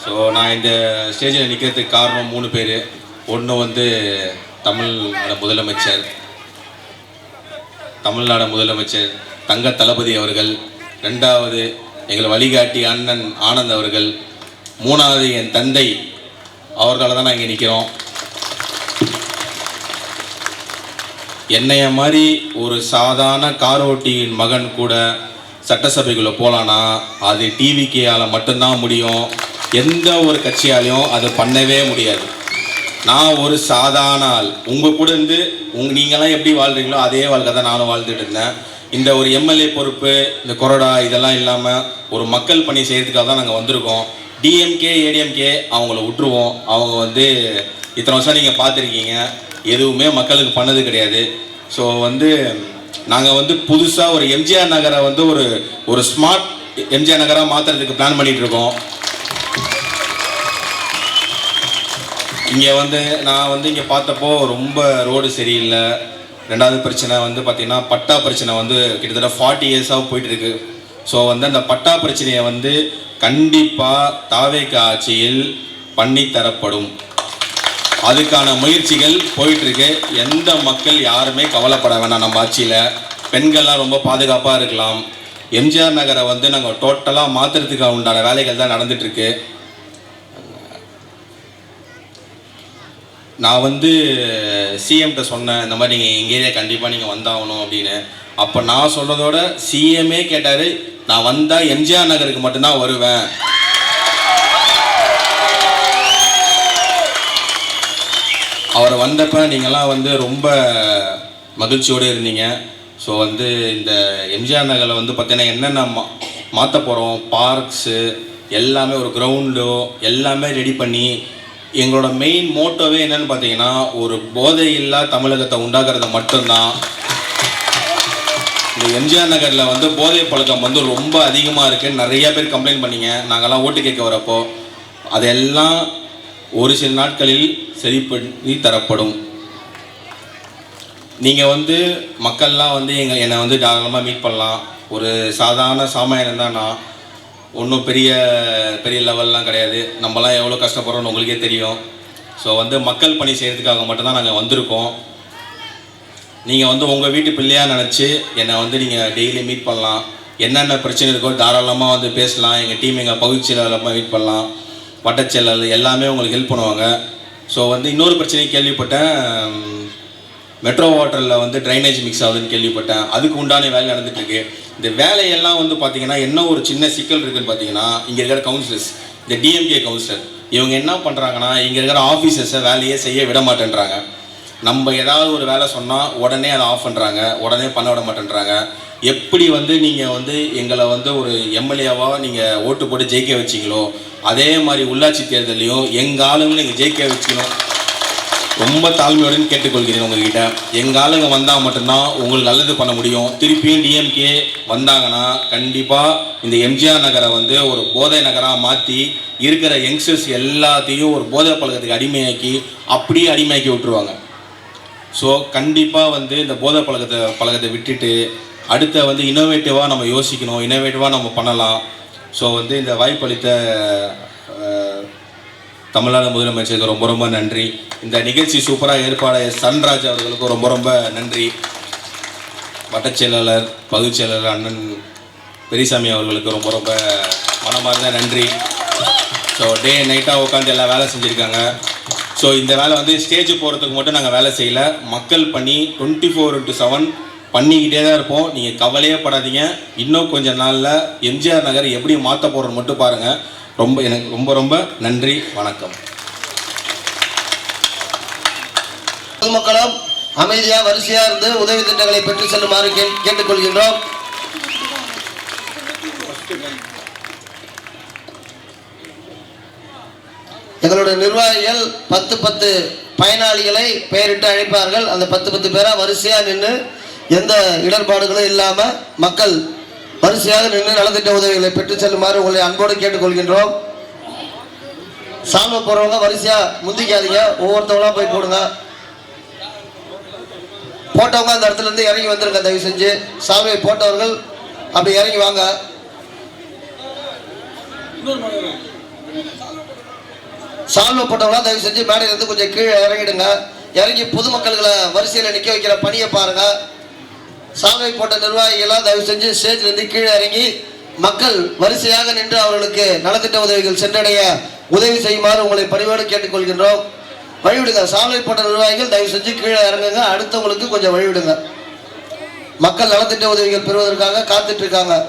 So நான் இந்த ஸ்டேஜில் நிற்கிறதுக்கு காரணம் 3 பேர். ஒன்று வந்து தமிழ்நாடு முதலமைச்சர் தங்க தளபதி அவர்கள், 2வது எங்களை வழிகாட்டி அண்ணன் ஆனந்த் அவர்கள், 3வது என் தந்தை அவர்களால் தான் நான் இங்கே நிற்கிறோம். என்னைய மாதிரி ஒரு சாதாரண கார் ஓட்டியின் மகன் கூட சட்டசபைக்குள்ளே போகலான்னா அது டிவிகேயால் மட்டும்தான் முடியும். எந்த ஒரு கட்சியாலையும் அதை பண்ணவே முடியாது. நான் ஒரு சாதாரண ஆள். உங்கள் கூட இருந்து நீங்களாம் எப்படி வாழ்கிறீங்களோ அதே வாழ்க்கை தான் நானும் வாழ்ந்துட்டு இருந்தேன். இந்த ஒரு எம்எல்ஏ பொறுப்பு, இந்த கொரோனா இதெல்லாம் இல்லாமல் ஒரு மக்கள் பணி செய்கிறதுக்காக தான் நாங்கள் வந்திருக்கோம். டிஎம்கே ஏடிஎம்கே அவங்கள விட்டுருவோம். அவங்க வந்து இத்தனை வருஷம் நீங்கள் பார்த்துருக்கீங்க, எதுவுமே மக்களுக்கு பண்ணது கிடையாது. ஸோ வந்து நாங்கள் வந்து புதுசாக ஒரு எம்ஜிஆர் நகரை வந்து ஒரு ஸ்மார்ட் எம்ஜிஆர் நகராக மாற்றுறதுக்கு பிளான் பண்ணிகிட்டு இருக்கோம். இங்கே வந்து நான் வந்து இங்கே பார்த்தப்போ ரொம்ப ரோடு சரியில்லை. 2வது பிரச்சனை வந்து பார்த்திங்கன்னா பட்டா பிரச்சனை வந்து கிட்டத்தட்ட 40 இயர்ஸாக போயிட்டுருக்கு. ஸோ வந்து அந்த பட்டா பிரச்சனையை வந்து கண்டிப்பாக தாவேக ஆட்சியில் பண்ணித்தரப்படும். அதுக்கான முயற்சிகள் போயிட்டுருக்கு. எந்த மக்கள் யாருமே கவலைப்பட வேணாம். நம்ம ஆட்சியில் பெண்கள்லாம் ரொம்ப பாதுகாப்பாக இருக்கலாம். எம்ஜிஆர் நகரை வந்து நாங்கள் டோட்டலாக மாற்றுறதுக்கு உண்டான வேலைகள் தான் நடந்துகிட்ருக்கு. நான் வந்து சிஎம்கிட்ட சொன்னேன், இந்த மாதிரி நீங்கள் எங்கள் ஏரியா கண்டிப்பாக நீங்கள் வந்தாகணும் அப்படின்னு. அப்போ நான் சொல்கிறதோட சிஎம்ஏ கேட்டார், நான் வந்தால் எம்ஜிஆர் நகருக்கு மட்டும்தான் வருவேன். அவர் வந்தப்போ நீங்கள்லாம் வந்து ரொம்ப மகிழ்ச்சியோடு இருந்தீங்க. ஸோ வந்து இந்த எம்ஜிஆர் நகரில் வந்து பார்த்தீங்கன்னா என்னென்ன மாற்ற போகிறோம், பார்க்ஸு எல்லாமே, ஒரு கிரவுண்டோ எல்லாமே ரெடி பண்ணி, எங்களோட மெயின் மோட்டோவே என்னென்னு பார்த்தீங்கன்னா ஒரு போதையில்லா தமிழகத்தை உண்டாக்குறது மட்டும்தான். இந்த எம்ஜிஆர் நகரில் வந்து போதை பழக்கம் வந்து ரொம்ப அதிகமாக இருக்குன்னு நிறையா பேர் கம்ப்ளைண்ட் பண்ணிங்க. நாங்கள்லாம் ஓட்டு கேட்க வரப்போ அதெல்லாம் ஒரு சில நாட்களில் சரி பண்ணி தரப்படும். நீங்கள் வந்து மக்கள்லாம் வந்து என்னை வந்து தாராளமாக மீட் பண்ணலாம். ஒரு சாதாரண சாமானியன் தான் நான். ஒன்றும் பெரிய லெவல்லாம் கிடையாது. நம்மலாம் எவ்வளோ கஷ்டப்படுறோன்னு உங்களுக்கே தெரியும். ஸோ வந்து மக்கள் பணி செய்கிறதுக்காக மட்டும்தான் நாங்கள் வந்திருக்கோம். நீங்கள் வந்து உங்கள் வீட்டு பிள்ளையாக நினச்சி என்னை வந்து நீங்கள் டெய்லி மீட் பண்ணலாம். என்னென்ன பிரச்சனை இருக்கோ தாராளமாக வந்து பேசலாம். எங்கள் டீம், எங்கள் பகுதி செயலாளமாக மீட் பண்ணலாம். வட்டச்செயலாளர் எல்லாமே உங்களுக்கு ஹெல்ப் பண்ணுவாங்க. ஸோ வந்து இன்னொரு பிரச்சனையும் கேள்விப்பட்டேன், மெட்ரோ வாட்டரில் வந்து ட்ரைனேஜ் மிக்ஸ் ஆகுதுன்னு கேள்விப்பட்டேன். அதுக்கு உண்டான வேலை நடந்துகிட்ருக்கு. இந்த வேலையெல்லாம் வந்து பார்த்திங்கன்னா என்ன ஒரு சின்ன சிக்கல் இருக்குதுன்னு பார்த்தீங்கன்னா, இங்கே இருக்கிற கவுன்சிலர்ஸ், இந்த டிஎம்கே கவுன்சிலர் இவங்க என்ன பண்ணுறாங்கன்னா, இங்கே இருக்கிற ஆஃபீஸர்ஸை வேலையே செய்ய விட மாட்டேன்றாங்க. நம்ம ஏதாவது ஒரு வேலை சொன்னால் உடனே அதை ஆஃப் பண்ணுறாங்க, உடனே பண்ண விட மாட்டேன்றாங்க. எப்படி வந்து நீங்கள் வந்து எங்களை வந்து ஒரு எம்எல்ஏவாக நீங்கள் ஓட்டு போட்டு ஜெயிக்க வச்சிங்களோ அதே மாதிரி உள்ளாட்சி தேர்தலையும் எங்கள் ஆளுங்களை நீங்கள் ஜெயிக்க வச்சுக்கணும். ரொம்ப தாழ்மையோடு கேட்டுக்கொள்கிறேன் உங்ககிட்ட. எங்கள் ஆளுங்க வந்தால் மட்டும்தான் உங்களுக்கு நல்லது பண்ண முடியும். திருப்பியும் டிஎம்கே வந்தாங்கன்னா கண்டிப்பாக இந்த எம்ஜிஆர் நகரை வந்து ஒரு போதை நகராக மாற்றி இருக்கிற யங்ஸ்டர்ஸ் எல்லாத்தையும் ஒரு போதை பழக்கத்துக்கு அடிமையாக்கி அப்படியே அடிமையாக்கி விட்டுருவாங்க. ஸோ கண்டிப்பாக வந்து இந்த போதை பழக்கத்தை விட்டுட்டு அடுத்த வந்து இன்னோவேட்டிவாக நம்ம யோசிக்கணும், இன்னோவேட்டிவாக நம்ம பண்ணலாம். ஸோ வந்து இந்த வாய்ப்பளித்த தமிழ்நாடு முதலமைச்சருக்கு ரொம்ப ரொம்ப நன்றி. இந்த நிகழ்ச்சி சூப்பராக ஏற்பாடு சன்ராஜ் அவர்களுக்கு ரொம்ப ரொம்ப நன்றி. வட்டச்செயலாளர், பகுதி செயலாளர் அண்ணன் பெரியசாமி அவர்களுக்கு ரொம்ப ரொம்ப மனமார்ந்த நன்றி. ஸோ டே நைட்டாக உட்காந்து எல்லாம் வேலை செஞ்சுருக்காங்க. ஸோ இந்த வேலை வந்து ஸ்டேஜ் போகிறதுக்கு மட்டும் நாங்கள் வேலை செய்யலை, மக்கள் பண்ணி 24/7 பண்ணிக்கிட்டே தான் இருப்போம். நீங்கள் கவலையே படாதீங்க. இன்னும் கொஞ்சம் நாளில் எம்ஜிஆர் நகர் எப்படி மாற்ற போகிறோன்னு மட்டும் பாருங்கள். எனக்கு ரொம்ப ரொம்ப நன்றி, வணக்கம். பொதுமக்களும் அமைதியாக வரிசையாக இருந்து உதவி திட்டங்களை பெற்று செல்லுமாறு கேட்டுக்கொள்கின்றோம். எங்களுடைய நிர்வாகிகள் 10 பயனாளிகளை பெயரிட்டு அழைப்பார்கள். அந்த 10 பேராக வரிசையாக நின்று எந்த இடர்பாடுகளும் இல்லாமல் மக்கள் வரிசையாக நின்று நலத்திட்ட உதவிகளை பெற்று செல்லுமாறு உங்களை அன்போடு கேட்டுக்கொள்கின்றோம். சால்வை போடுறவங்க வரிசையாக முந்திக்காதீங்க, ஒவ்வொருத்தவங்களா போய் போடுங்க. போட்டவங்க அந்த இடத்துல இருந்து இறங்கி வந்துருங்க தயவு செஞ்சு. சால்வை போட்டவர்கள் அப்படி இறங்கி வாங்க. சால்வை போட்டவங்களா தயவு செஞ்சு மேடையிலிருந்து கொஞ்சம் கீழே இறங்கிடுங்க. இறங்கி பொதுமக்களை வரிசையில் நிற்க வைக்கிற பணியை பாருங்க. சால்வை போட்ட நிர்வாகிகளாக தயவு செஞ்சு ஸ்டேஜ்லேருந்து கீழே இறங்கி மக்கள் வரிசையாக நின்று அவர்களுக்கு நலத்திட்ட உதவிகள் சென்றடைய உதவி செய்யுமாறு உங்களை பணிவோடு கேட்டுக்கொள்கின்றோம். வழிவிடுங்க. சால்வை போட்ட நிர்வாகிகள் தயவு செஞ்சு கீழே இறங்குங்க. அடுத்தவங்களுக்கு கொஞ்சம் வழிவிடுங்க. மக்கள் நலத்திட்ட உதவிகள் பெறுவதற்காக காத்துட்டு இருக்காங்க.